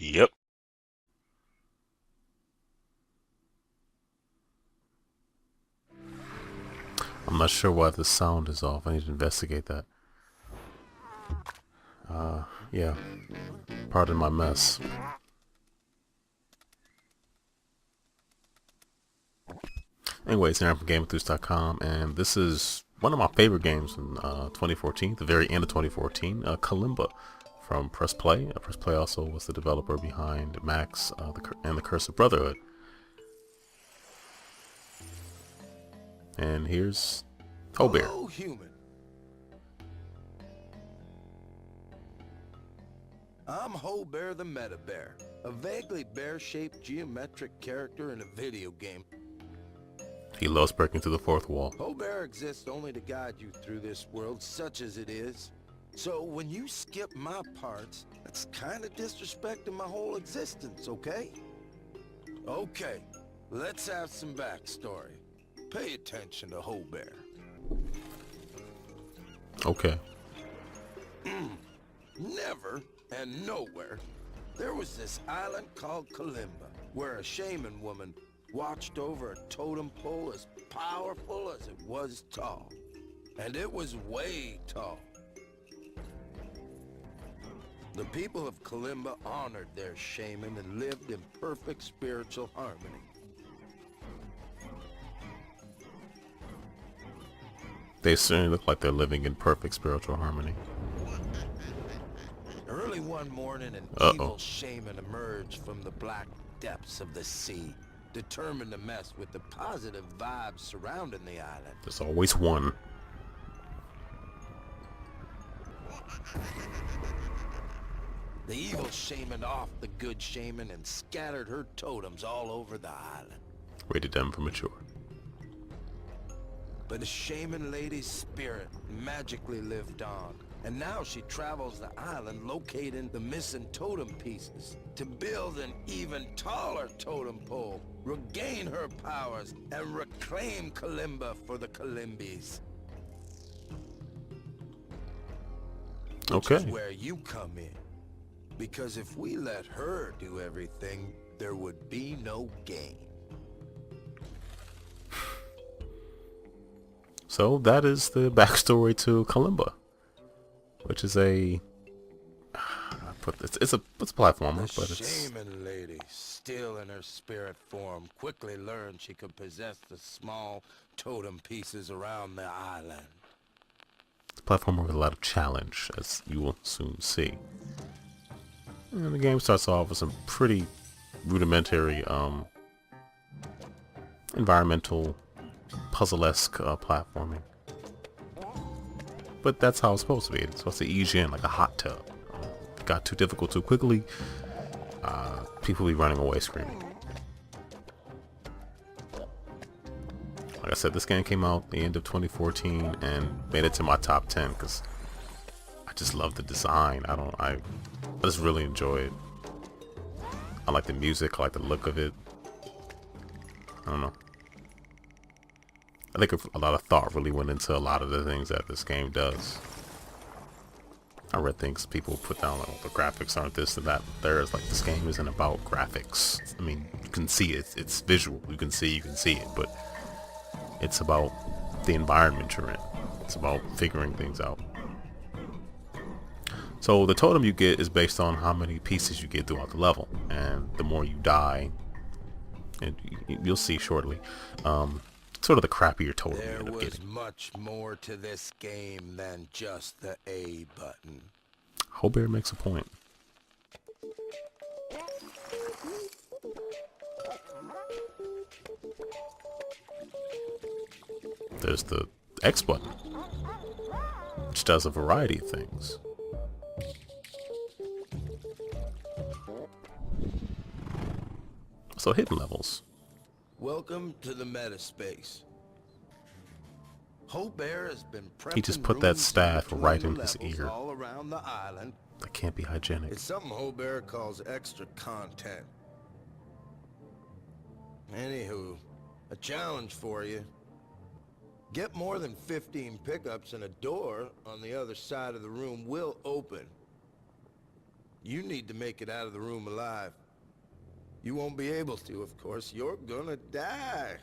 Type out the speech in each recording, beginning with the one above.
Yep. I'm not sure why the sound is off. I need to investigate that. Yeah. Pardon my mess. Anyways, here I'm from GameEnthus.com, and this is one of my favorite games in 2014, the very end of 2014, Kalimba from Press Play. Press Play also was the developer behind Max and the Curse of Brotherhood. And here's Bear. Hello, human. I'm Bear the Meta Bear, a vaguely bear-shaped geometric character in a video game. He loves breaking through the fourth wall. Bear exists only to guide you through this world, such as it is. So when you skip my parts, that's kind of disrespecting my whole existence, okay? Okay, let's have some backstory. Pay attention to Bear. Okay. Never and nowhere, there was this island called Kalimba, where a shaman woman watched over a totem pole as powerful as it was tall. And it was way tall. The people of Kalimba honored their shaman and lived in perfect spiritual harmony. They certainly look like they're living in perfect spiritual harmony. Early one morning, an evil shaman emerged from the black depths of the sea, determined to mess with the positive vibes surrounding the island. There's always one. The evil shaman off the good shaman and scattered her totems all over the island. Rated M for mature. But the shaman lady's spirit magically lived on, and now she travels the island locating the missing totem pieces to build an even taller totem pole, regain her powers, and reclaim Kalimba for the Kalimbis. Which is where you come in. Because if we let her do everything, there would be no game. So that is the backstory to Kalimba, which is a it's a platformer, but it's shaman lady, still in her spirit form, quickly learned she could possess the small totem pieces around the island. a platformer with a lot of challenge, as you will soon see. And the game starts off with some pretty rudimentary environmental puzzle-esque platforming. But that's how it's supposed to be. It's supposed to ease you in like a hot tub. If it got too difficult too quickly, people be running away screaming. Like I said, this game came out the end of 2014 and made it to my top 10 because I just love the design. I just really enjoy it. I like the music, I like the look of it. I don't know. I think a lot of thought really went into a lot of the things that this game does. I read things people put down like, the graphics aren't this and that. There's like, this game isn't about graphics. I mean, you can see it. It's visual. You can see it. But it's about the environment you're in. It's about figuring things out. So the totem you get is based on how many pieces you get throughout the level. And the more you die, and you'll see shortly, sort of the crappier totem you end up getting. There was much more to this game than just the A button. Bear makes a point. There's the X button, which does a variety of things. So hidden levels. Welcome to the meta space. Bear has been prepping He just put that rooms staff between right the in his levels ear. all around the island. That can't be hygienic. It's something Bear calls extra content. Anywho, a challenge for you. Get more than 15 pickups and a door on the other side of the room will open. You need to make it out of the room alive. You won't be able to, of course. You're gonna die.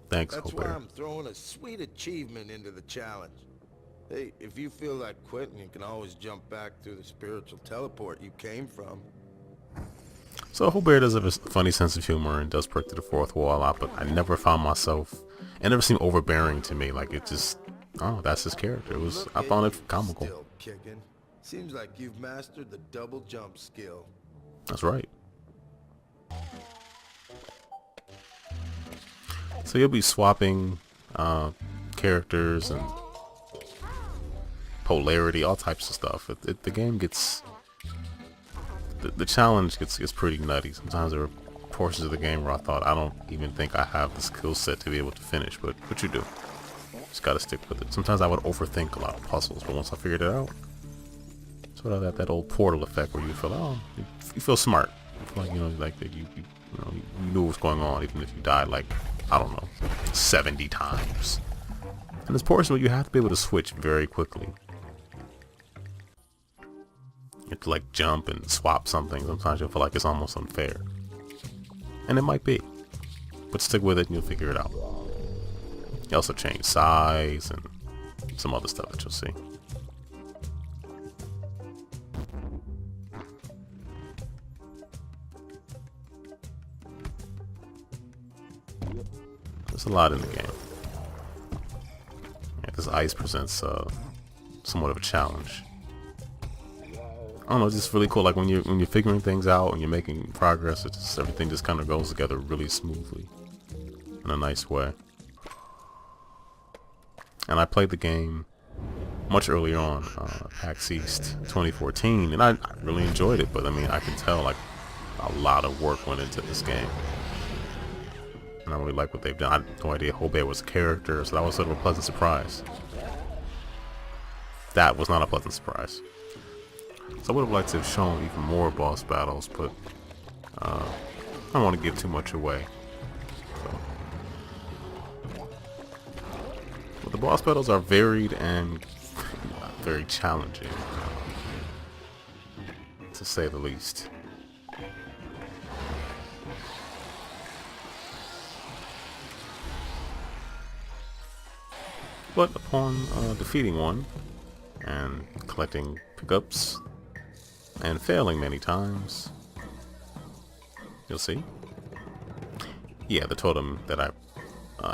Thanks, That's why Hobart. I'm throwing a sweet achievement into the challenge. Hey, if you feel like quitting, you can always jump back through the spiritual teleport you came from. So Hobart does have a funny sense of humor and does break through the fourth wall a lot, but I never found myself, it never seemed overbearing to me. Like, it just, oh, that's his character. I found it comical. Still kicking. Seems like you've mastered the double jump skill. That's right. So you'll be swapping characters and polarity, all types of stuff. The game gets, the challenge gets pretty nutty. Sometimes there are portions of the game where I thought, I don't even think I have the skill set to be able to finish, but you do. Just gotta stick with it. Sometimes I would overthink a lot of puzzles, but once I figured it out, sort of that old Portal effect where you feel, oh, you feel smart. You feel like, you know, like that you knew what was going on, even if you died like, I don't know, 70 times. And this portion where you have to be able to switch very quickly. You have to like jump and swap something. Sometimes you'll feel like it's almost unfair. And it might be. But stick with it and you'll figure it out. You also change size and some other stuff that you'll see. There's a lot in the game. Yeah, this ice presents somewhat of a challenge. I don't know, it's just really cool. Like when you're figuring things out and you're making progress, it's just, everything just kind of goes together really smoothly in a nice way. And I played the game much earlier on, PAX East 2014, and I really enjoyed it. But I mean, I can tell like a lot of work went into this game. And I really like what they've done. I had no idea Hobart was a character, so that was sort of a pleasant surprise. That was not a pleasant surprise. So I would have liked to have shown even more boss battles, but I don't want to give too much away. So. But the boss battles are varied and very challenging, to say the least. But upon defeating one and collecting pickups and failing many times, you'll see. Yeah, the totem that I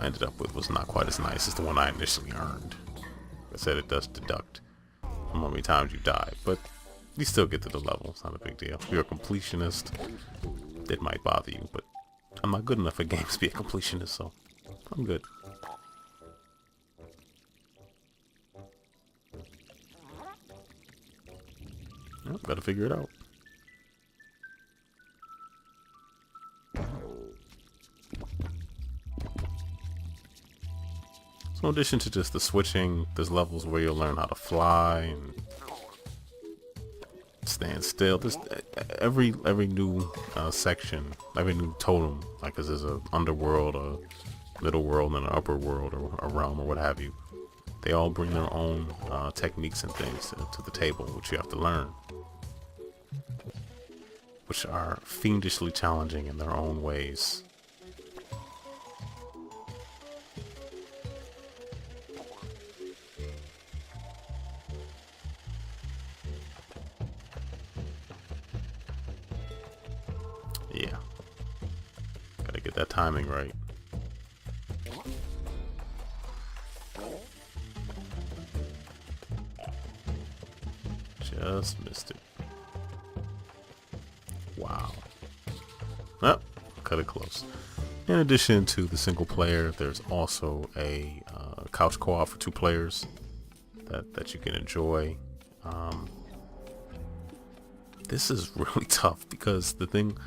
ended up with was not quite as nice as the one I initially earned. Like I said, it does deduct from how many times you die, but you still get to the level. It's not a big deal. If you're a completionist, it might bother you, but I'm not good enough at games to be a completionist, so I'm good. Yep, gotta figure it out. So in addition to just the switching, there's levels where you'll learn how to fly and stand still. There's every new section, every new totem, like there's a underworld, a middle world, and an upper world, or a realm, or what have you. They all bring their own techniques and things to the table, which you have to learn, which are fiendishly challenging in their own ways. Yeah, gotta get that timing right. Just missed it. Wow. Oh, cut it close. In addition to the single player, there's also a couch co-op for 2 players that you can enjoy. This is really tough because the thing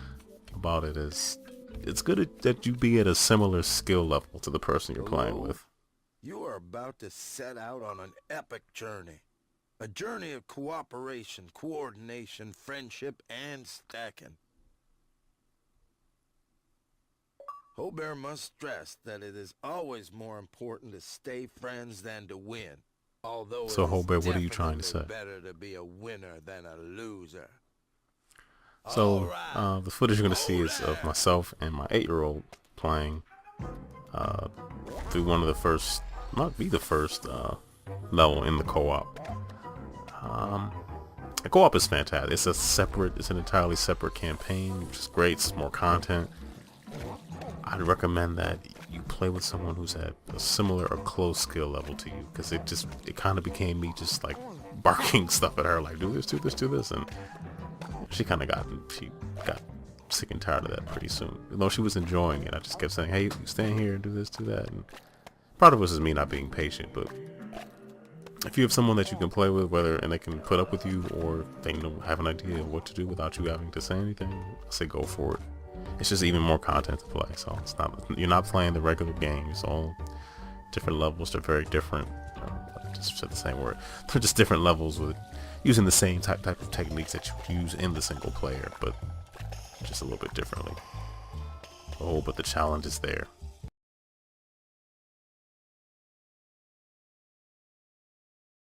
about it is it's good that you be at a similar skill level to the person you're playing with. You are about to set out on an epic journey. A journey of cooperation, coordination, friendship, and stacking. Hobart must stress that it is always more important to stay friends than to win. Although So it is Hobart, what are you trying to definitely say? better to be a winner than a loser. So the footage you're going to see is of myself and my 8-year-old playing through one of the first, might be the first level in the co-op. The co-op is fantastic. It's an entirely separate campaign, which is great. It's more content. I'd recommend that you play with someone who's at a similar or close skill level to you, because it kind of became me just like barking stuff at her, like do this, and she got sick and tired of that pretty soon. Though she was enjoying it, I just kept saying, hey, you stand here and do this, do that. And part of it was me not being patient, but if you have someone that you can play with, and they can put up with you, or they have an idea of what to do without you having to say anything, I say go for it. It's just even more content to play, so you're not playing the regular game. It's all different levels. They're very different. I just said the same word. They're just different levels with using the same type of techniques that you use in the single player, but just a little bit differently. Oh, but the challenge is there.